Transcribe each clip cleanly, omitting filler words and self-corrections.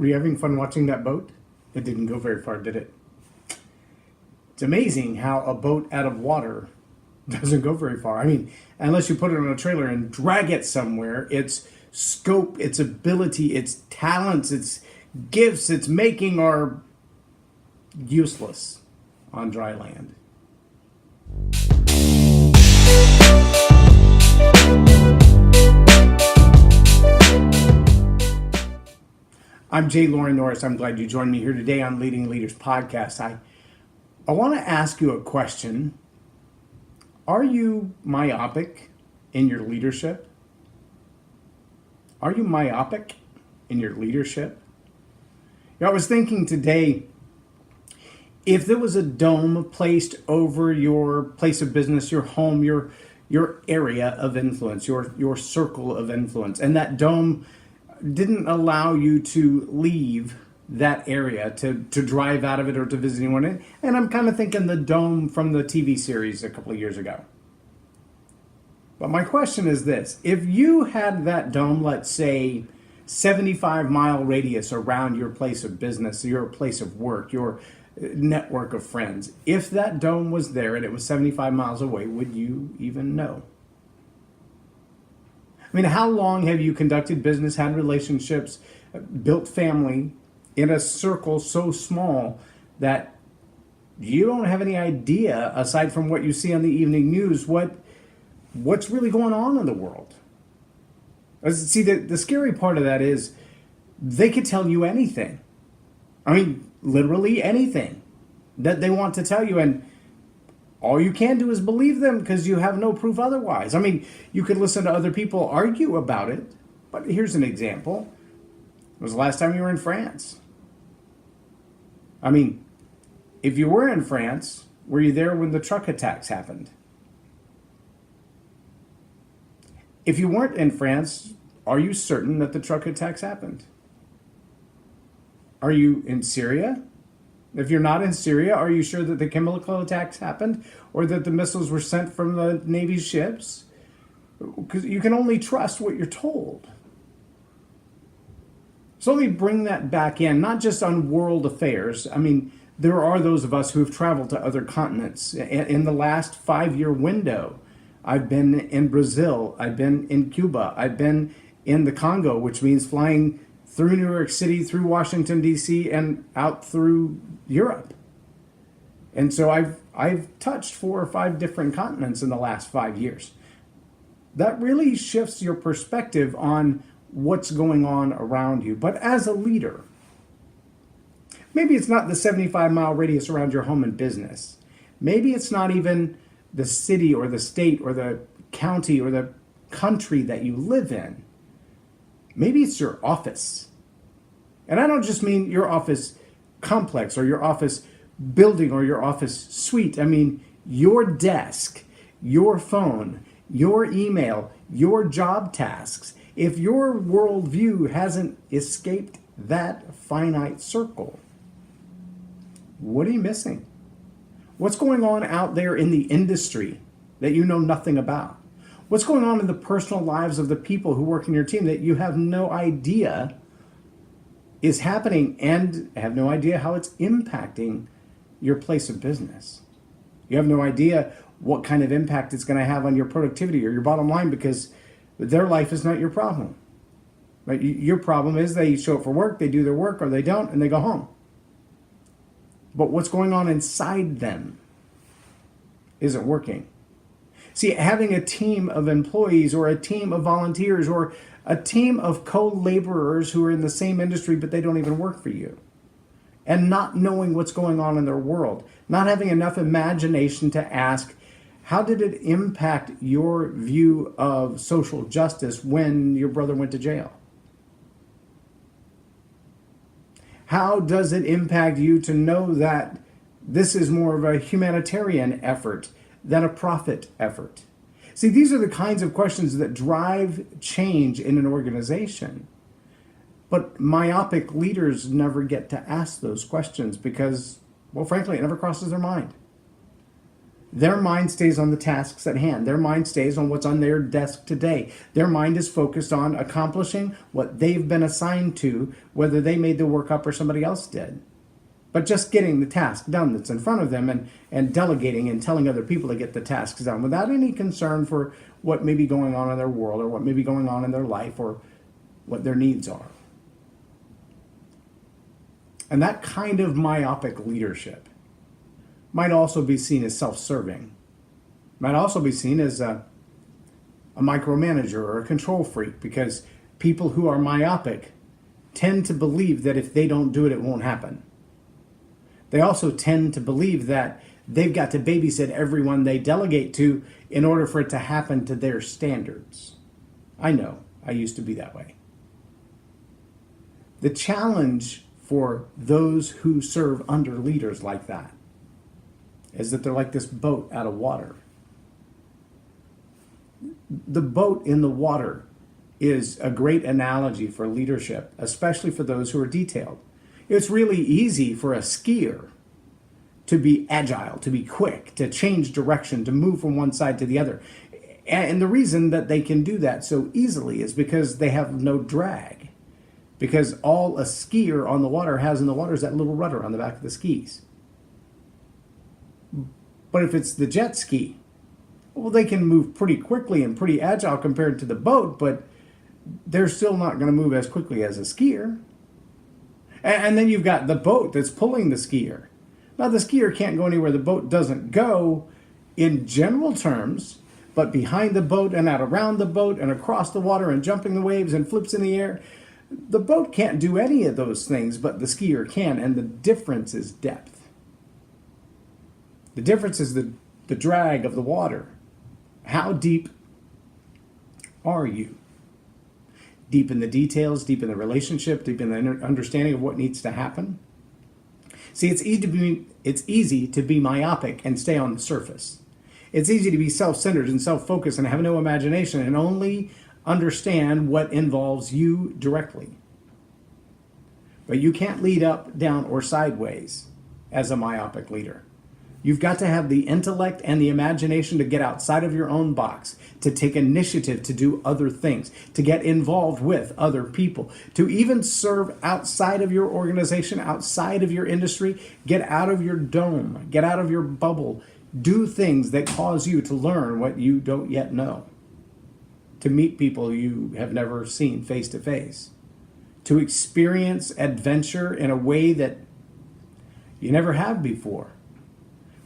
Were you having fun watching that boat? It didn't go very far, did it? It's amazing how a boat out of water doesn't go very far. I mean, unless you put it on a trailer and drag it somewhere, its scope, its ability, its talents, its gifts, its making are useless on dry land. I'm J Loren Norris. I'm glad you joined me here today on Leading Leaders Podcast. I want to ask you a question. Are you myopic in your leadership? Are you myopic in your leadership? I was thinking today, if there was a dome placed over your place of business, your home, your area of influence, your circle of influence, and that dome didn't allow you to leave that area, to drive out of it or to visit anyone. And I'm kind of thinking the dome from the TV series a couple of years ago. But my question is this: if you had that dome, let's say 75-mile radius around your place of business, your place of work, your network of friends, if that dome was there and it was 75 miles away, would you even know? I mean, how long have you conducted business, had relationships, built family in a circle so small that you don't have any idea, aside from what you see on the evening news, what's really going on in the world? See, the scary part of that is they could tell you anything. I mean, literally anything that they want to tell you, and all you can do is believe them because you have no proof otherwise. I mean, you could listen to other people argue about it, but here's an example. It was the last time you were in France. I mean, if you were in France, were you there when the truck attacks happened? If you weren't in France, are you certain that the truck attacks happened? Are you in Syria? If you're not in Syria, are you sure that the chemical attacks happened or that the missiles were sent from the Navy's ships? Because you can only trust what you're told. So let me bring that back in, not just on world affairs. I mean, there are those of us who have traveled to other continents. In the last 5-year window, I've been in Brazil, I've been in Cuba, I've been in the Congo, which means flying through New York City, through Washington, D.C., and out through Europe. And so I've touched 4 or 5 different continents in the last 5 years. That really shifts your perspective on what's going on around you. But as a leader, maybe it's not the 75-mile radius around your home and business. Maybe it's not even the city or the state or the county or the country that you live in. Maybe it's your office. And I don't just mean your office complex or your office building or your office suite. I mean your desk, your phone, your email, your job tasks. If your worldview hasn't escaped that finite circle, what are you missing? What's going on out there in the industry that you know nothing about? What's going on in the personal lives of the people who work in your team that you have no idea is happening and have no idea how it's impacting your place of business? You have no idea what kind of impact it's going to have on your productivity or your bottom line because their life is not your problem. Right? Your problem is they show up for work, they do their work, or they don't, and they go home. But what's going on inside them isn't working. See, having a team of employees or a team of volunteers or a team of co-laborers who are in the same industry but they don't even work for you, and not knowing what's going on in their world, not having enough imagination to ask, how did it impact your view of social justice when your brother went to jail? How does it impact you to know that this is more of a humanitarian effort than a profit effort? See, these are the kinds of questions that drive change in an organization. But myopic leaders never get to ask those questions because, well, frankly, it never crosses their mind. Their mind stays on the tasks at hand. Their mind stays on what's on their desk today. Their mind is focused on accomplishing what they've been assigned to, whether they made the work up or somebody else did. But just getting the task done that's in front of them, and delegating and telling other people to get the tasks done without any concern for what may be going on in their world or what may be going on in their life or what their needs are. And that kind of myopic leadership might also be seen as self-serving. Might also be seen as a micromanager or a control freak, because people who are myopic tend to believe that if they don't do it, it won't happen. They also tend to believe that they've got to babysit everyone they delegate to in order for it to happen to their standards. I know, I used to be that way. The challenge for those who serve under leaders like that is that they're like this boat out of water. The boat in the water is a great analogy for leadership, especially for those who are detailed. It's really easy for a skier to be agile, to be quick, to change direction, to move from one side to the other. And the reason that they can do that so easily is because they have no drag. Because all a skier on the water has in the water is that little rudder on the back of the skis. But if it's the jet ski, well, they can move pretty quickly and pretty agile compared to the boat, but they're still not going to move as quickly as a skier. And then you've got the boat that's pulling the skier. Now, the skier can't go anywhere the boat doesn't go in general terms, but behind the boat and out around the boat and across the water and jumping the waves and flips in the air, the boat can't do any of those things, but the skier can, and the difference is depth. The difference is the drag of the water. How deep are you? Deep in the details, deep in the relationship, deep in the understanding of what needs to happen. See, it's easy to be myopic and stay on the surface. It's easy to be self-centered and self-focused and have no imagination and only understand what involves you directly. But you can't lead up, down, or sideways as a myopic leader. You've got to have the intellect and the imagination to get outside of your own box, to take initiative to do other things, to get involved with other people, to even serve outside of your organization, outside of your industry. Get out of your dome, get out of your bubble. Do things that cause you to learn what you don't yet know, to meet people you have never seen face to face, to experience adventure in a way that you never have before.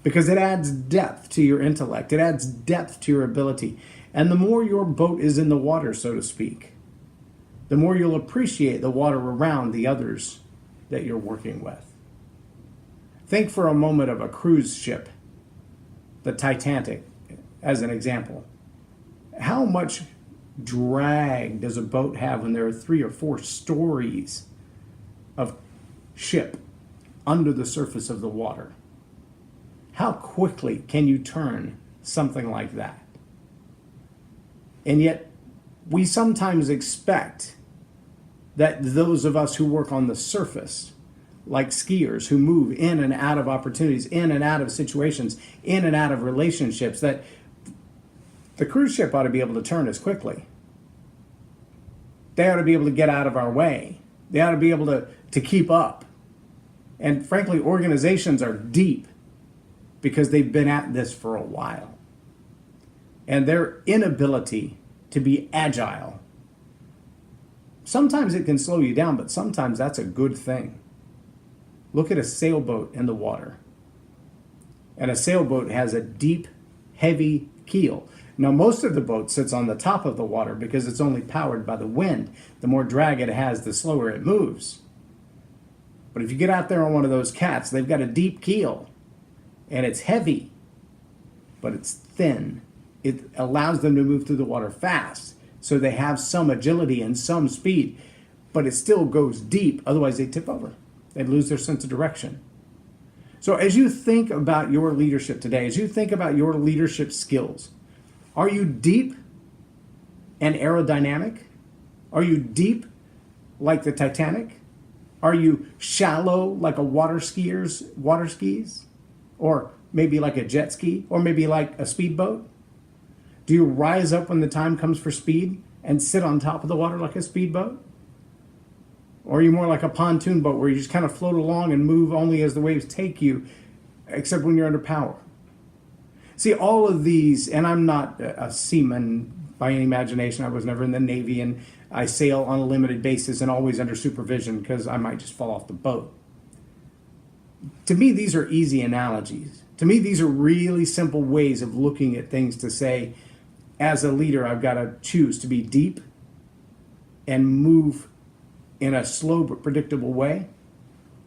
Because it adds depth to your intellect. It adds depth to your ability. And the more your boat is in the water, so to speak, the more you'll appreciate the water around the others that you're working with. Think for a moment of a cruise ship, the Titanic, as an example. How much drag does a boat have when there are 3 or 4 stories of ship under the surface of the water? How quickly can you turn something like that? And yet, we sometimes expect that those of us who work on the surface, like skiers who move in and out of opportunities, in and out of situations, in and out of relationships, that the cruise ship ought to be able to turn as quickly. They ought to be able to get out of our way. They ought to be able to keep up. And frankly, organizations are deep because they've been at this for a while. And their inability to be agile, sometimes it can slow you down, but sometimes that's a good thing. Look at a sailboat in the water. And a sailboat has a deep, heavy keel. Now, most of the boat sits on the top of the water because it's only powered by the wind. The more drag it has, the slower it moves. But if you get out there on one of those cats, they've got a deep keel. And it's heavy, but it's thin. It allows them to move through the water fast, so they have some agility and some speed, but it still goes deep. Otherwise, they tip over. They lose their sense of direction. So as you think about your leadership today, as you think about your leadership skills, are you deep and aerodynamic? Are you deep like the Titanic? Are you shallow like a water skis? Or maybe like a jet ski, or maybe like a speedboat? Do you rise up when the time comes for speed and sit on top of the water like a speedboat? Or are you more like a pontoon boat where you just kind of float along and move only as the waves take you, except when you're under power? See, all of these, and I'm not a seaman by any imagination. I was never in the Navy, and I sail on a limited basis and always under supervision because I might just fall off the boat. To me, these are easy analogies. To me, these are really simple ways of looking at things to say, as a leader, I've got to choose to be deep and move in a slow but predictable way,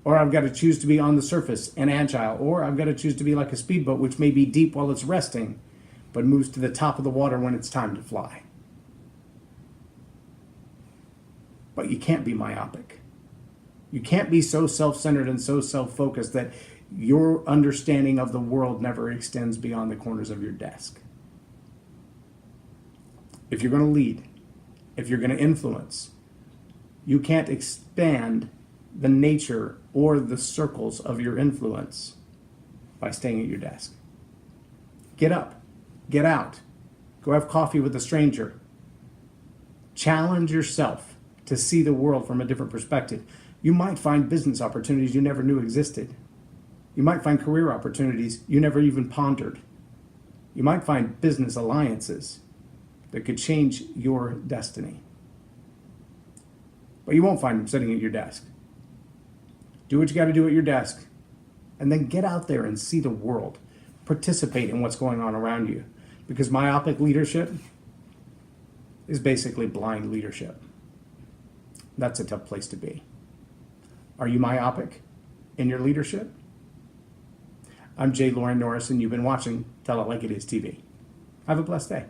or I've got to choose to be on the surface and agile, or I've got to choose to be like a speedboat, which may be deep while it's resting, but moves to the top of the water when it's time to fly. But you can't be myopic. You can't be so self-centered and so self-focused that your understanding of the world never extends beyond the corners of your desk. If you're going to lead, if you're going to influence, you can't expand the nature or the circles of your influence by staying at your desk. Get up, get out, go have coffee with a stranger. Challenge yourself to see the world from a different perspective. You might find business opportunities you never knew existed. You might find career opportunities you never even pondered. You might find business alliances that could change your destiny. But you won't find them sitting at your desk. Do what you got to do at your desk, and then get out there and see the world. Participate in what's going on around you. Because myopic leadership is basically blind leadership. That's a tough place to be. Are you myopic in your leadership? I'm J Loren Norris, and you've been watching Tell It Like It Is TV. Have a blessed day.